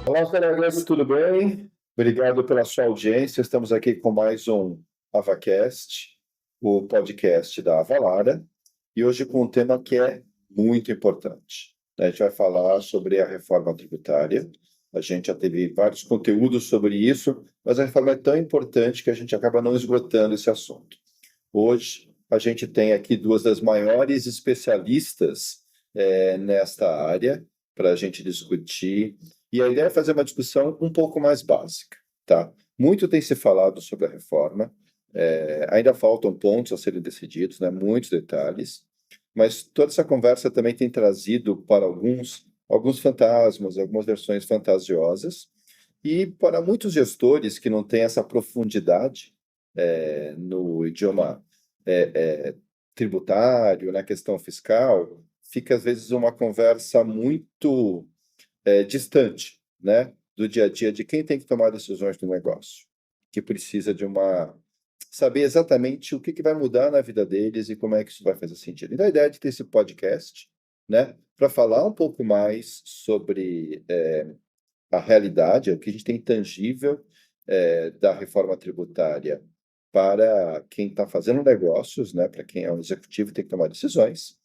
Olá, colegas, tudo bem? Obrigado pela sua audiência. Estamos aqui com mais um AvaCast, o podcast da Avalara, e hoje com um tema que é muito importante. A gente vai falar sobre a reforma tributária. A gente já teve vários conteúdos sobre isso, mas a reforma é tão importante que a gente acaba não esgotando esse assunto. Hoje, a gente tem aqui duas das maiores especialistas nesta área para a gente discutir. E a ideia é fazer uma discussão um pouco mais básica, tá? Muito tem se falado sobre a reforma, ainda faltam pontos a serem decididos, né? Muitos detalhes, mas toda essa conversa também tem trazido para alguns fantasmas, algumas versões fantasiosas, e para muitos gestores que não têm essa profundidade no idioma tributário, na questão fiscal, fica às vezes uma conversa muito distante, né, do dia a dia de quem tem que tomar decisões do negócio, que precisa de saber exatamente o que vai mudar na vida deles e como é que isso vai fazer sentido. Então, a ideia de ter esse podcast, né, para falar um pouco mais sobre a realidade, o que a gente tem tangível da reforma tributária para quem está fazendo negócios, né, para quem é um executivo e tem que tomar decisões.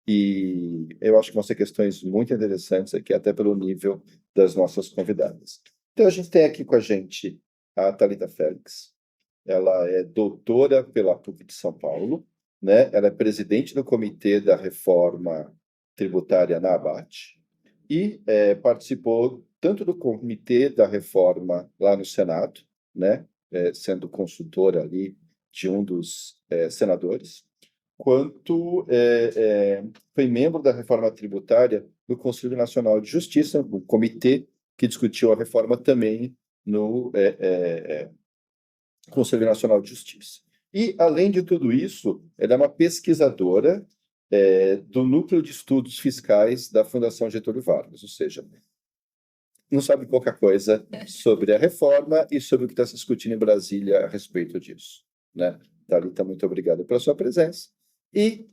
E eu acho que vão ser questões muito interessantes aqui, até pelo nível das nossas convidadas. Então, a gente tem aqui com a gente a Thalita Félix. Ela é doutora pela PUC de São Paulo, né? Ela é presidente do Comitê da Reforma Tributária na ABAT e participou tanto do Comitê da Reforma lá no Senado, né? Sendo consultora ali de um dos senadores, quanto foi membro da reforma tributária do Conselho Nacional de Justiça, o comitê que discutiu a reforma também no Conselho Nacional de Justiça. E, além de tudo isso, ela é uma pesquisadora do Núcleo de Estudos Fiscais da Fundação Getúlio Vargas, ou seja, não sabe pouca coisa sobre a reforma e sobre o que está se discutindo em Brasília a respeito disso, né? Thalita, muito obrigado pela sua presença. E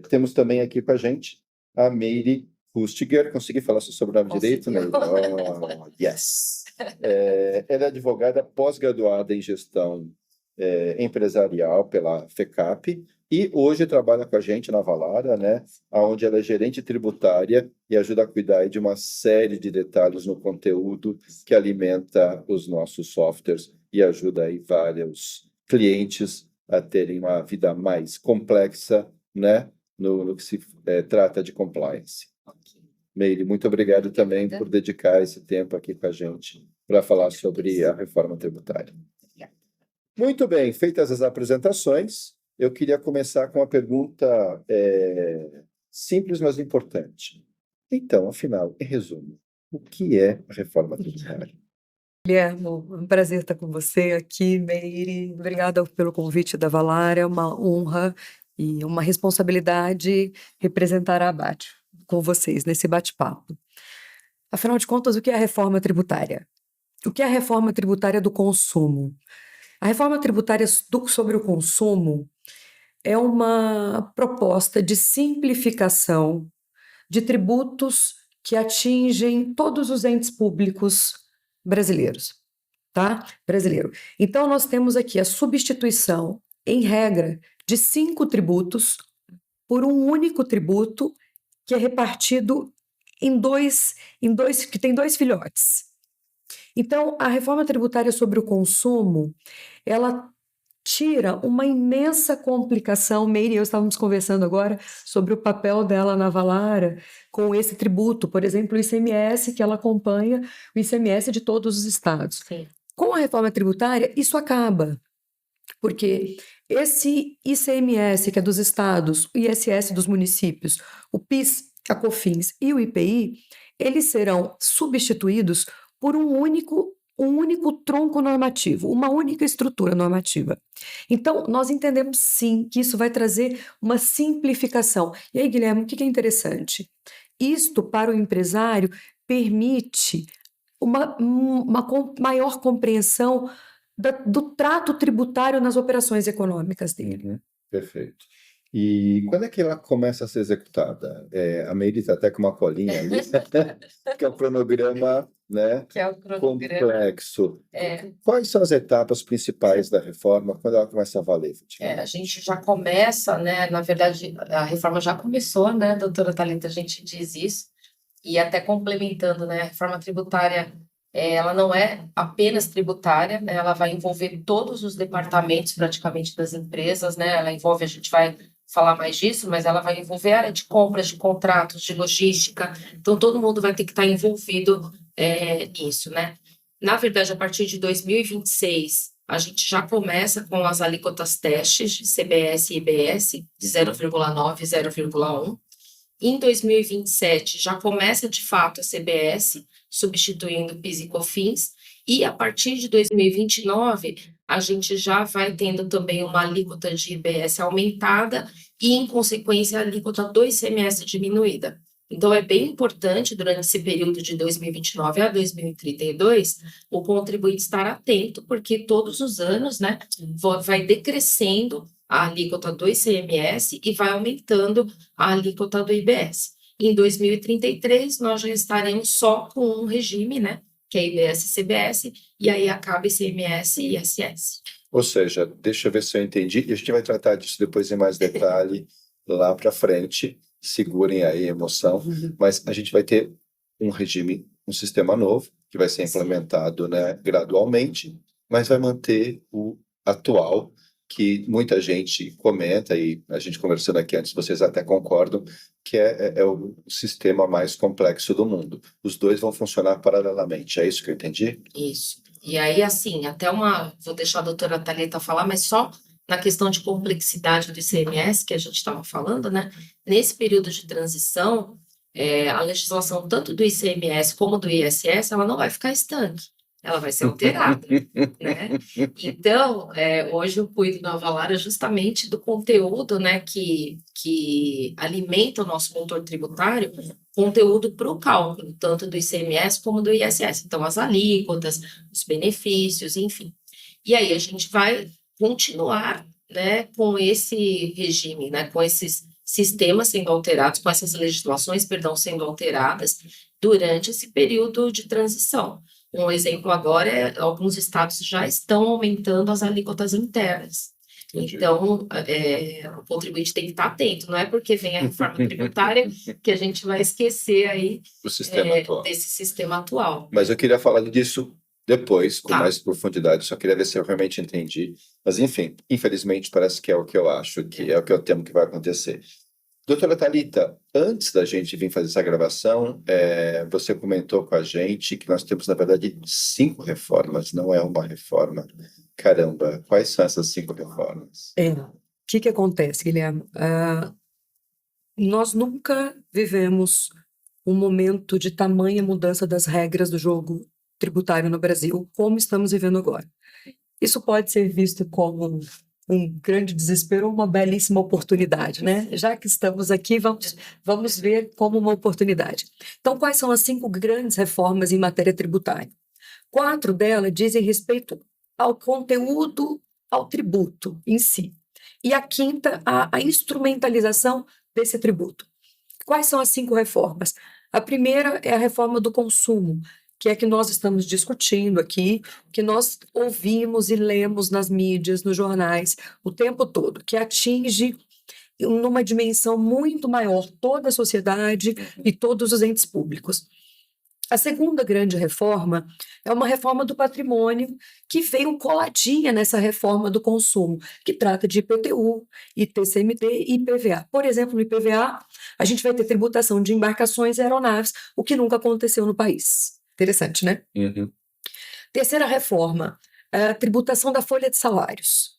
temos também aqui com a gente a Meire Rustiger. Consegui falar seu sobrenome direito, Meire? Oh, yes! Ela é advogada pós-graduada em gestão empresarial pela FECAP e hoje trabalha com a gente na Avalara, né? Onde ela é gerente tributária e ajuda a cuidar aí de uma série de detalhes no conteúdo que alimenta os nossos softwares e ajuda aí vários clientes a terem uma vida mais complexa, né, no que se trata de compliance. Meire, muito obrigado também por dedicar esse tempo aqui com a gente para falar sobre a reforma tributária. Muito bem, feitas as apresentações, eu queria começar com uma pergunta simples, mas importante. Então, afinal, em resumo, o que é a reforma tributária? Guilherme, é um prazer estar com você aqui, Meire. Obrigada pelo convite da Avalara, é uma honra e uma responsabilidade representar a ABAT com vocês nesse bate-papo. Afinal de contas, o que é a reforma tributária? O que é a reforma tributária do consumo? A reforma tributária sobre o consumo é uma proposta de simplificação de tributos que atingem todos os entes públicos brasileiros. Tá? Brasileiro. Então, nós temos aqui a substituição, em regra, de 5 tributos por um único tributo que é repartido que tem 2 filhotes. Então, a reforma tributária sobre o consumo, ela tira uma imensa complicação. Meire e eu estávamos conversando agora sobre o papel dela na Avalara com esse tributo, por exemplo, o ICMS, que ela acompanha o ICMS de todos os estados. Sim. Com a reforma tributária, isso acaba, porque esse ICMS, que é dos estados, o ISS dos municípios, o PIS, a COFINS e o IPI, eles serão substituídos por um único tronco normativo, uma única estrutura normativa. Então, nós entendemos sim que isso vai trazer uma simplificação. E aí, Guilherme, o que é interessante? Isto, para o empresário, permite uma maior compreensão do trato tributário nas operações econômicas dele. Perfeito. E quando é que ela começa a ser executada? A Meire está até com uma colinha ali, que é um cronograma, né, que é o cronograma. complexo. Quais são as etapas principais da reforma, quando ela começa a valer, Fátima? A gente já começa, né? Na verdade, a reforma já começou, né, doutora Thalita? A gente diz isso. E até complementando, né? A reforma tributária, ela não é apenas tributária, né? Ela vai envolver todos os departamentos, praticamente, das empresas, né? Ela envolve, a gente vai falar mais disso, mas ela vai envolver a área de compras, de contratos, de logística. Então, todo mundo vai ter que estar envolvido nisso, né? Na verdade, a partir de 2026, a gente já começa com as alíquotas testes de CBS e IBS, de 0,9 e 0,1. Em 2027, já começa de fato a CBS, substituindo PIS e COFINS, e a partir de 2029, a gente já vai tendo também uma alíquota de IBS aumentada e, em consequência, a alíquota do ICMS diminuída. Então, é bem importante, durante esse período de 2029 a 2032, o contribuinte estar atento, porque todos os anos, né, vai decrescendo a alíquota do ICMS e vai aumentando a alíquota do IBS. Em 2033, nós já estaremos só com um regime, né, que é IBS e CBS, e aí acaba ICMS e ISS. Ou seja, deixa eu ver se eu entendi, e a gente vai tratar disso depois em mais detalhe lá para frente, segurem aí a emoção, mas a gente vai ter um regime, um sistema novo, que vai ser implementado, né, gradualmente, mas vai manter o atual, que muita gente comenta, e a gente conversando aqui antes, vocês até concordam, que é o sistema mais complexo do mundo. Os dois vão funcionar paralelamente, é isso que eu entendi? Isso. E aí, assim, vou deixar a doutora Thalita falar, mas só na questão de complexidade do ICMS que a gente estava falando, né? Nesse período de transição, a legislação tanto do ICMS como do ISS, ela não vai ficar estanque. Ela vai ser alterada, né? Então, hoje eu cuido na Avalara justamente do conteúdo, né, que alimenta o nosso motor tributário, conteúdo para o cálculo, tanto do ICMS como do ISS. Então, as alíquotas, os benefícios, enfim. E aí a gente vai continuar, né, com esse regime, né, com esses sistemas sendo alterados, com essas legislações, perdão, sendo alteradas durante esse período de transição. Um exemplo agora alguns estados já estão aumentando as alíquotas internas. Entendi. Então, o contribuinte tem que estar atento, não é porque vem a reforma tributária que a gente vai esquecer aí O sistema atual. desse sistema atual. Mas eu queria falar disso depois, com Tá. mais profundidade, só queria ver se eu realmente entendi. Mas, enfim, infelizmente parece que é o que eu acho, que é o que eu temo que vai acontecer. Doutora Thalita, antes da gente vir fazer essa gravação, você comentou com a gente que nós temos, na verdade, 5 reformas, não é uma reforma. Caramba, quais são essas 5 reformas? O que acontece, Guilherme? Nós nunca vivemos um momento de tamanha mudança das regras do jogo tributário no Brasil, como estamos vivendo agora. Isso pode ser visto como um grande desespero ou uma belíssima oportunidade, né? Já que estamos aqui, vamos ver como uma oportunidade. Então, quais são as 5 grandes reformas em matéria tributária? 4 delas dizem respeito ao conteúdo, ao tributo em si. E a quinta, a instrumentalização desse tributo. Quais são as 5 reformas? A primeira é a reforma do consumo, que é que nós estamos discutindo aqui, que nós ouvimos e lemos nas mídias, nos jornais, o tempo todo, que atinge numa dimensão muito maior toda a sociedade e todos os entes públicos. A segunda grande reforma é uma reforma do patrimônio que veio coladinha nessa reforma do consumo, que trata de IPTU, ITCMD e IPVA. Por exemplo, no IPVA, a gente vai ter tributação de embarcações e aeronaves, o que nunca aconteceu no país. Interessante, né? Uhum. Terceira reforma, a tributação da folha de salários,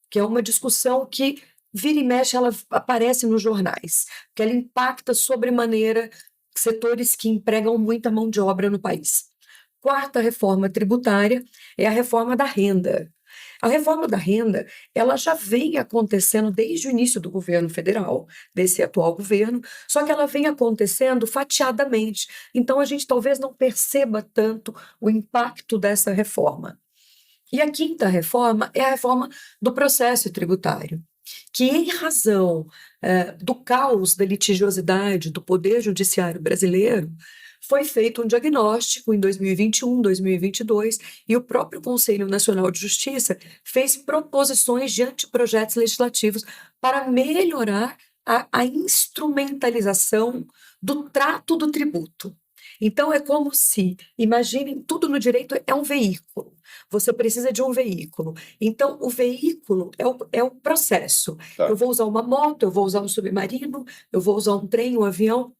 que é uma discussão que vira e mexe, ela aparece nos jornais, que ela impacta sobremaneira setores que empregam muita mão de obra no país. Quarta reforma tributária é a reforma da renda. A reforma da renda, ela já vem acontecendo desde o início do governo federal, desse atual governo, só que ela vem acontecendo fatiadamente. Então, a gente talvez não perceba tanto o impacto dessa reforma. E a quinta reforma é a reforma do processo tributário, que, em razão do caos da litigiosidade do Poder Judiciário brasileiro, foi feito um diagnóstico em 2021, 2022, e o próprio Conselho Nacional de Justiça fez proposições de anteprojetos legislativos para melhorar a instrumentalização do trato do tributo. Então, é como se, imaginem, tudo no direito é um veículo. Você precisa de um veículo. Então, o veículo é o processo. Tá. Eu vou usar uma moto, eu vou usar um submarino, eu vou usar um trem, um avião,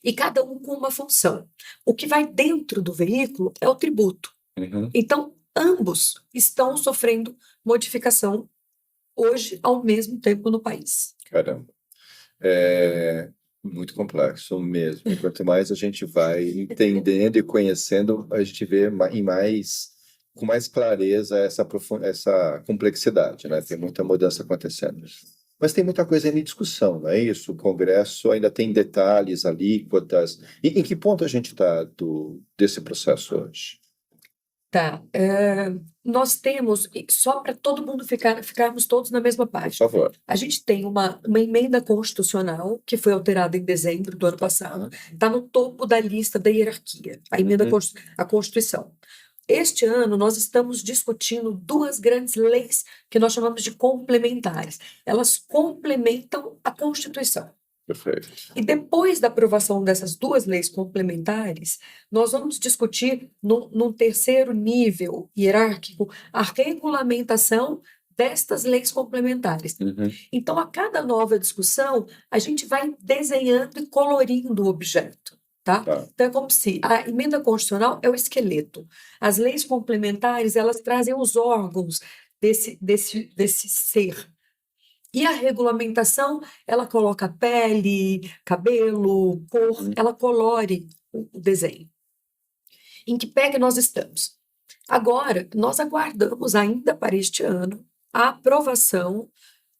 e cada um com uma função. O que vai dentro do veículo é o tributo. Uhum. Então, ambos estão sofrendo modificação hoje, ao mesmo tempo, no país. Caramba. É muito complexo mesmo. E quanto mais a gente vai entendendo e conhecendo, a gente vê com mais clareza essa complexidade, né? Tem muita mudança acontecendo. Mas tem muita coisa ainda em discussão, não é isso? O Congresso ainda tem detalhes, alíquotas. Em que ponto a gente está desse processo hoje? Tá. Nós temos, e só para todo mundo ficarmos todos na mesma Por página, favor. a gente tem uma emenda constitucional que foi alterada em dezembro do ano passado, está no topo da lista da hierarquia, a Constituição. Este ano, nós estamos discutindo duas grandes leis que nós chamamos de complementares. Elas complementam a Constituição. Perfeito. E depois da aprovação dessas duas leis complementares, nós vamos discutir, num terceiro nível hierárquico, a regulamentação destas leis complementares. Uhum. Então, a cada nova discussão, a gente vai desenhando e colorindo o objeto. Tá? Tá. Então, é como se a emenda constitucional é o esqueleto. As leis complementares, elas trazem os órgãos desse ser. E a regulamentação, ela coloca pele, cabelo, cor, ela colore o desenho. Em que pé que nós estamos? Agora, nós aguardamos ainda para este ano a aprovação,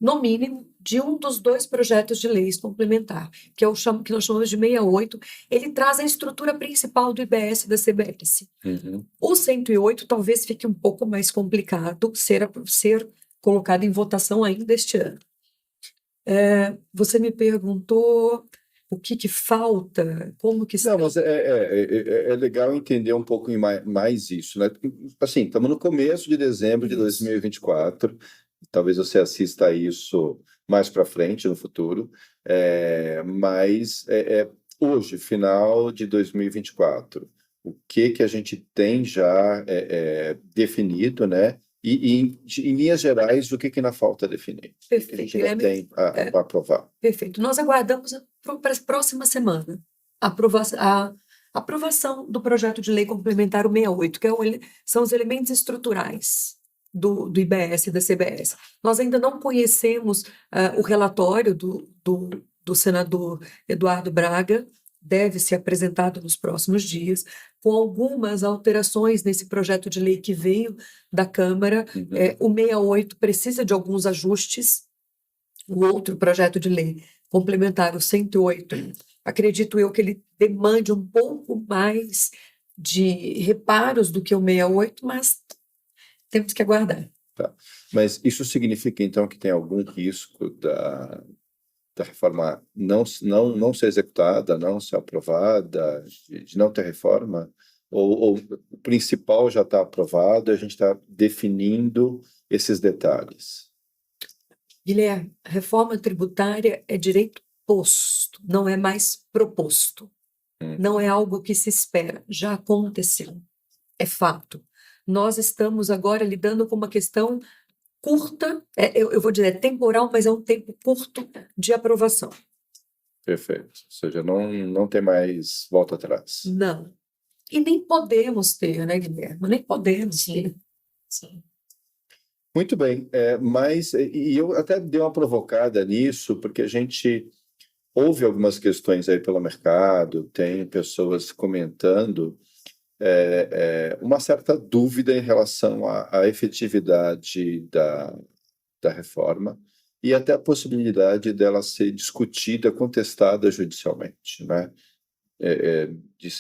no mínimo, de um dos dois projetos de leis complementar, que nós chamamos de 68. Ele traz a estrutura principal do IBS e da CBS. Uhum. O 108 talvez fique um pouco mais complicado ser colocado em votação ainda este ano. Você me perguntou o que falta, como que Não, mas é legal entender um pouco mais isso, né? Assim, estamos no começo de dezembro de Isso. 2024, talvez você assista a isso mais para frente, no futuro, mas hoje, final de 2024, o que a gente tem já definido, né? E em linhas gerais, o que ainda falta definir? O que a Perfeito, gente ainda Guilherme. tem a aprovar? Perfeito. Nós aguardamos para a próxima semana a aprovação do projeto de lei complementar o 68, que são os elementos estruturais do IBS e da CBS. Nós ainda não conhecemos o relatório do senador Eduardo Braga, deve ser apresentado nos próximos dias, com algumas alterações nesse projeto de lei que veio da Câmara. Uhum. O 68 precisa de alguns ajustes. O outro projeto de lei complementar, o 108, acredito eu que ele demande um pouco mais de reparos do que o 68, mas temos que aguardar. Tá. Mas isso significa, então, que tem algum risco da reforma não ser executada, não ser aprovada, de não ter reforma? Ou o principal já está aprovado e a gente está definindo esses detalhes? Guilherme, reforma tributária é direito posto, não é mais proposto. Não é algo que se espera, já aconteceu. É fato. Nós estamos agora lidando com uma questão curta, eu vou dizer temporal, mas é um tempo curto de aprovação. Perfeito. Ou seja, não tem mais volta atrás. Não. E nem podemos ter, né, Guilherme? Nem podemos ter. Sim. Muito bem, mas eu até dei uma provocada nisso, porque a gente ouve algumas questões aí pelo mercado, tem pessoas comentando uma certa dúvida em relação à efetividade da reforma e até a possibilidade dela ser discutida, contestada judicialmente, né? De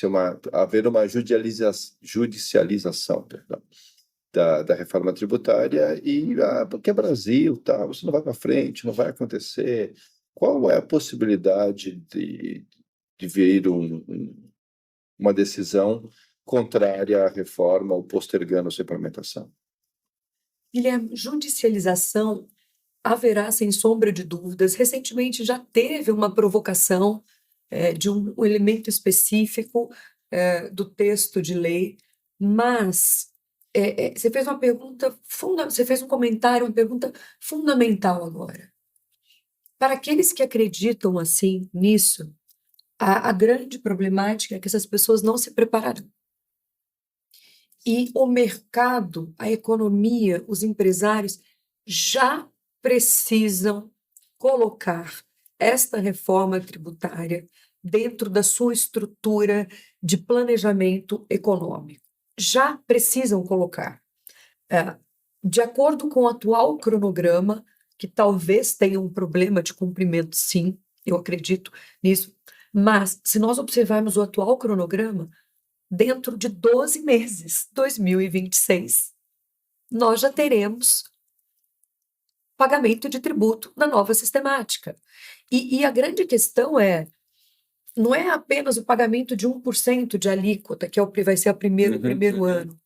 haver uma judicialização, perdão. da reforma tributária e, porque é Brasil, tá, isso não vai para frente, não vai acontecer. Qual é a possibilidade de vir uma decisão contrária à reforma ou postergando a sua implementação? Guilherme, judicialização haverá, sem sombra de dúvidas. Recentemente já teve uma provocação de um elemento específico do texto de lei, mas você fez uma pergunta, você fez um comentário, uma pergunta fundamental agora. Para aqueles que acreditam assim nisso, a grande problemática é que essas pessoas não se prepararão. E o mercado, a economia, os empresários já precisam colocar esta reforma tributária dentro da sua estrutura de planejamento econômico. Já precisam colocar. De acordo com o atual cronograma, que talvez tenha um problema de cumprimento, sim, eu acredito nisso, mas se nós observarmos o atual cronograma, dentro de 12 meses, 2026, nós já teremos pagamento de tributo na nova sistemática. E a grande questão não é apenas o pagamento de 1% de alíquota, que vai ser o primeiro ano,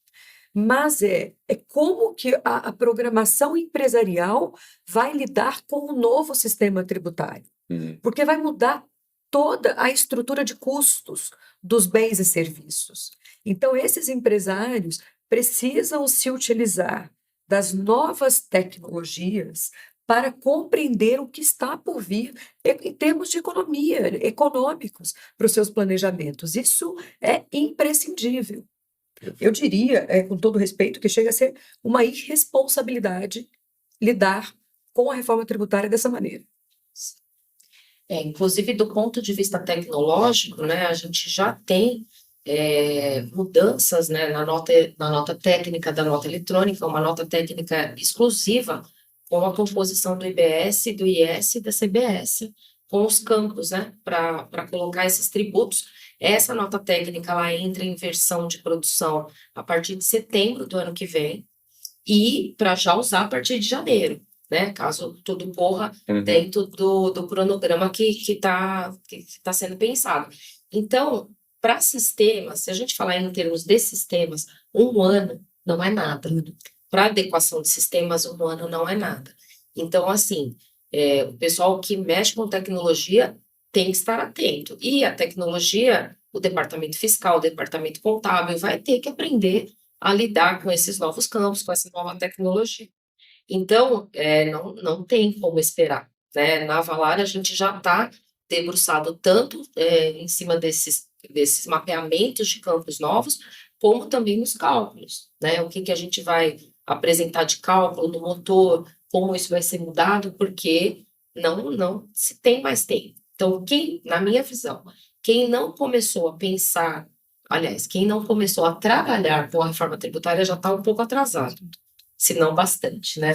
mas é como que a programação empresarial vai lidar com o novo sistema tributário. Porque vai mudar toda a estrutura de custos dos bens e serviços. Então, esses empresários precisam se utilizar das novas tecnologias para compreender o que está por vir em termos de econômicos para os seus planejamentos. Isso é imprescindível. Eu diria, com todo respeito, que chega a ser uma irresponsabilidade lidar com a reforma tributária dessa maneira. Inclusive, do ponto de vista tecnológico, né, a gente já tem mudanças, né, na nota técnica da nota eletrônica, uma nota técnica exclusiva com a composição do IBS, do IS e da CBS, com os campos, né, para colocar esses tributos. Essa nota técnica ela entra em versão de produção a partir de setembro do ano que vem e para já usar a partir de janeiro, né, caso tudo corra dentro do cronograma que está sendo pensado. Então, para sistemas, se a gente falar em termos de sistemas, 1 ano não é nada. Para adequação de sistemas, 1 ano não é nada. Então, assim, o pessoal que mexe com tecnologia tem que estar atento. E a tecnologia, o departamento fiscal, o departamento contábil, vai ter que aprender a lidar com esses novos campos, com essa nova tecnologia. Então, não tem como esperar, né? Na Valar, a gente já está debruçado tanto em cima desses mapeamentos de campos novos, como também nos cálculos, né? O que a gente vai apresentar de cálculo no motor, como isso vai ser mudado, porque não se tem mais tempo. Então, na minha visão, quem não começou a pensar, aliás, quem não começou a trabalhar com a reforma tributária já está um pouco atrasado, se não bastante, né?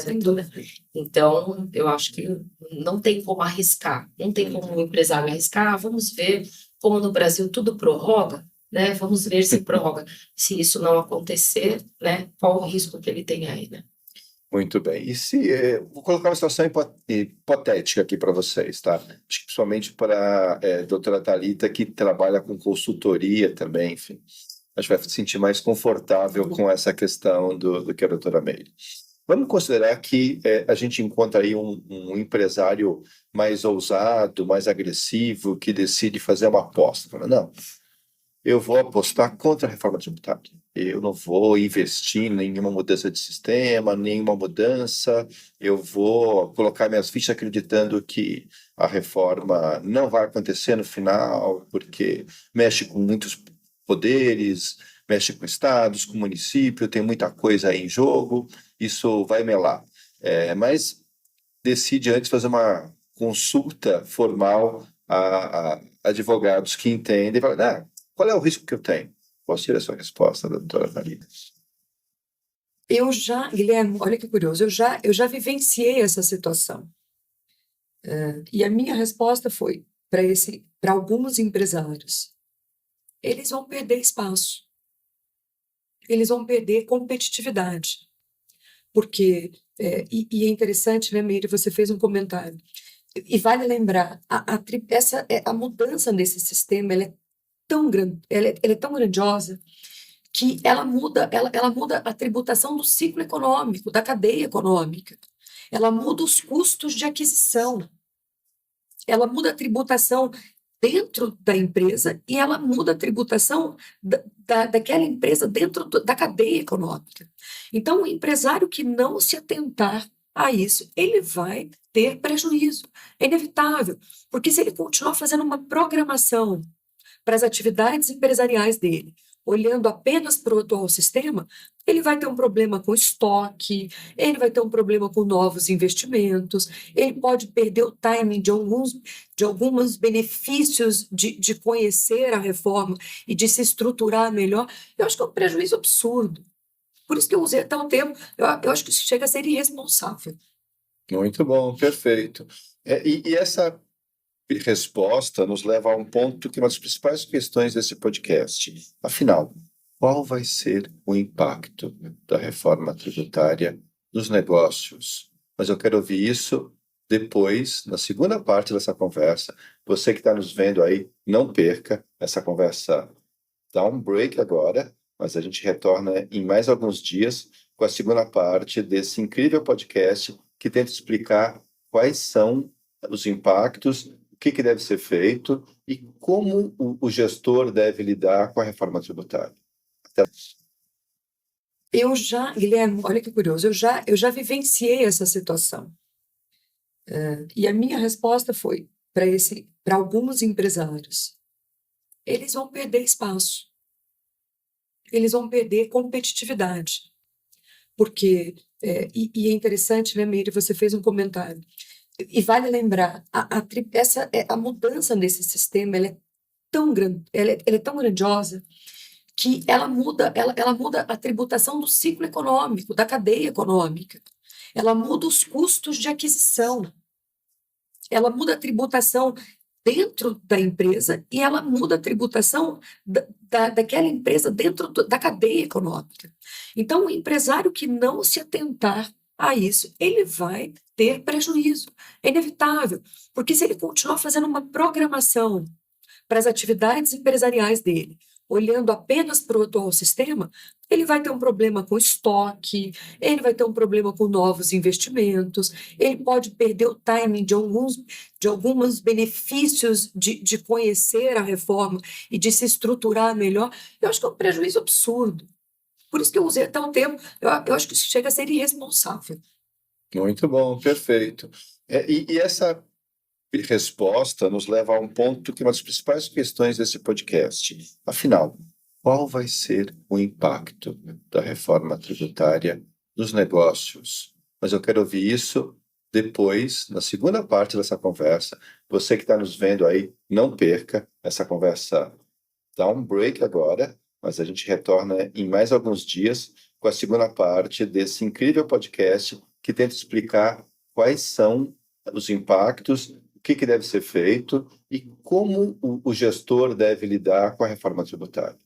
Então, eu acho que não tem como arriscar, não tem como o empresário arriscar, vamos ver como no Brasil tudo prorroga, né? Vamos ver se prorroga. Se isso não acontecer, né? Qual o risco que ele tem aí, né? Muito bem. E vou colocar uma situação hipotética aqui para vocês, tá? Principalmente para a doutora Thalita, que trabalha com consultoria também, enfim. A gente vai se sentir mais confortável com essa questão do que a doutora Meire. Vamos considerar que a gente encontra aí um empresário mais ousado, mais agressivo, que decide fazer uma aposta. Fala, não, eu vou apostar contra a reforma tributária. Eu não vou investir em nenhuma mudança de sistema, nenhuma mudança. Eu vou colocar minhas fichas acreditando que a reforma não vai acontecer no final, porque mexe com muitos poderes, mexe com estados, com município, tem muita coisa aí em jogo, isso vai melar. Mas decide antes fazer uma consulta formal a advogados que entendem e fala, qual é o risco que eu tenho? Qual seria a sua resposta, doutora Thalita? Guilherme, olha que curioso, eu já vivenciei essa situação. E a minha resposta foi, para alguns empresários, eles vão perder espaço. eles vão perder competitividade. Porque, e é interessante, né, Meire, você fez um comentário, e vale lembrar, a mudança nesse sistema, ela é tão grande, ela é tão grandiosa, que ela muda a tributação do ciclo econômico, da cadeia econômica. Ela muda os custos de aquisição. Ela muda a tributação dentro da empresa e ela muda a tributação daquela empresa dentro da cadeia econômica. Então, o empresário que não se atentar a isso, ele vai ter prejuízo. É inevitável, porque se ele continuar fazendo uma programação para as atividades empresariais dele, olhando apenas para o atual sistema, ele vai ter um problema com estoque, ele vai ter um problema com novos investimentos, ele pode perder o timing de alguns benefícios de conhecer a reforma e de se estruturar melhor. Eu acho que é um prejuízo absurdo. Por isso que eu usei até um termo, eu acho que isso chega a ser irresponsável. Muito bom, perfeito. E essa resposta nos leva a um ponto que é uma das principais questões desse podcast. Afinal, qual vai ser o impacto da reforma tributária nos negócios? Mas eu quero ouvir isso depois, na segunda parte dessa conversa. Você que está nos vendo aí, não perca essa conversa. Dá um break agora, mas a gente retorna em mais alguns dias com a segunda parte desse incrível podcast que tenta explicar quais são os impactos, o que deve ser feito e como o gestor deve lidar com a reforma tributária. Guilherme, olha que curioso, eu já vivenciei essa situação. E a minha resposta foi para alguns empresários, eles vão perder espaço, eles vão perder competitividade. Porque, e é interessante, né, Meire, você fez um comentário, e vale lembrar, a mudança nesse sistema, ela é tão grande, ela é tão grandiosa, que ela muda a tributação do ciclo econômico, da cadeia econômica. Ela muda os custos de aquisição. Ela muda a tributação dentro da empresa e ela muda a tributação daquela empresa dentro da cadeia econômica. Então, o empresário que não se atentar a isso, ele vai ter prejuízo. É inevitável, porque se ele continuar fazendo uma programação para as atividades empresariais dele, olhando apenas para o atual sistema, ele vai ter um problema com estoque, ele vai ter um problema com novos investimentos, ele pode perder o timing de alguns benefícios de conhecer a reforma e de se estruturar melhor. Eu acho que é um prejuízo absurdo. Por isso que eu usei até um termo, eu acho que isso chega a ser irresponsável. Muito bom, perfeito. E essa resposta nos leva a um ponto que é uma das principais questões desse podcast. Afinal, qual vai ser o impacto da reforma tributária nos negócios? Mas eu quero ouvir isso depois, na segunda parte dessa conversa. Você que está nos vendo aí, não perca essa conversa. Dá um break agora, mas a gente retorna em mais alguns dias com a segunda parte desse incrível podcast que tenta explicar quais são os impactos, o que deve ser feito e como o gestor deve lidar com a reforma tributária.